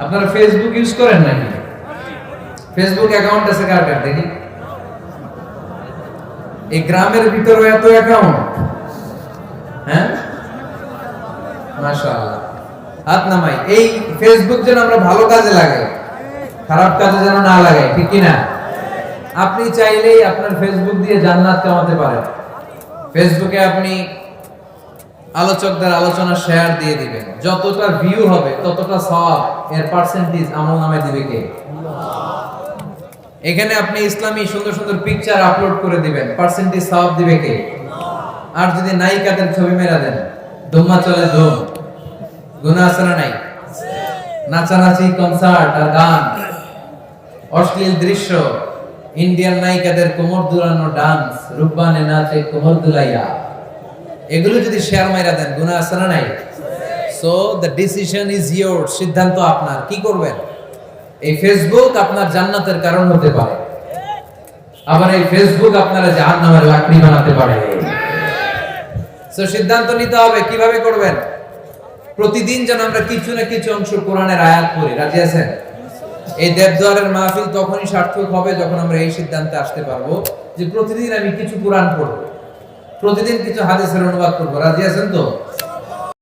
আপনারা Facebook use করেন নাকি? ফেসবুক অ্যাকাউন্ট আছে কার কার দেখি? এই গ্রামের ভিতরে এত অ্যাকাউন্ট, হ্যাঁ মাশাআল্লাহ, হাত নামাই। এই ফেসবুক যেন আমরা ভালো কাজে লাগাই, খারাপ কাজে যেন না লাগাই, ঠিক কি না? আপনি চাইলেই আপনার ফেসবুক দিয়ে জান্নাত কামাতে পারেন। ফেসবুকে আপনি আলোচকদের আলোচনা শেয়ার দিয়ে দিবেন, যতটা ভিউ হবে ততটা সওয়াব এর পার্সেন্টেজ আমল নামে দিবে কে? এখানে আপনি ইসলামী সুন্দর সুন্দর পিকচার আপলোড করে দিবেন, পার্সেন্টেজ সওয়াব দিবে কে? আর যদি নায়িকাদের ছবি মেরা দেন, ধুম্মা চলে ধুম, গুনাহ আছে না নাই? নাচানাচি, কনসার্ট আর গান, অশ্লীল দৃশ্য, ইন্ডিয়ান নায়িকাদের কোমর দুলানো ডান্স, রূপবানে নাচে কোমর দুলাইয়া, এগুলো যদি শেয়ার মাইরা দেন, গুনাহ আছে না নাই? So the decision is yours, সিদ্ধান্ত আপনার। কি করবেন? এই ফেসবুক আপনার জান্নাতের কারণ হতে পারে, আবার এই ফেসবুক আপনারা জাহান্নামের লাকড়ি বানাতে পারে। সো সিদ্ধান্ত নিতে হবে কিভাবে করবেন। প্রতিদিন যেন আমরা কিছু না কিছু অংশ কোরআনের আয়াত পড়ি। রাজি আছেন? এই দেবদুয়ারের মাহফিল তখনই সার্থক হবে যখন আমরা এই সিদ্ধান্তে আসতে পারবো যে প্রতিদিন আমি কিছু কোরআন পড়বো, প্রতিদিন কিছু হাদিসের অনুবাদ করবো। রাজি আছেন তো?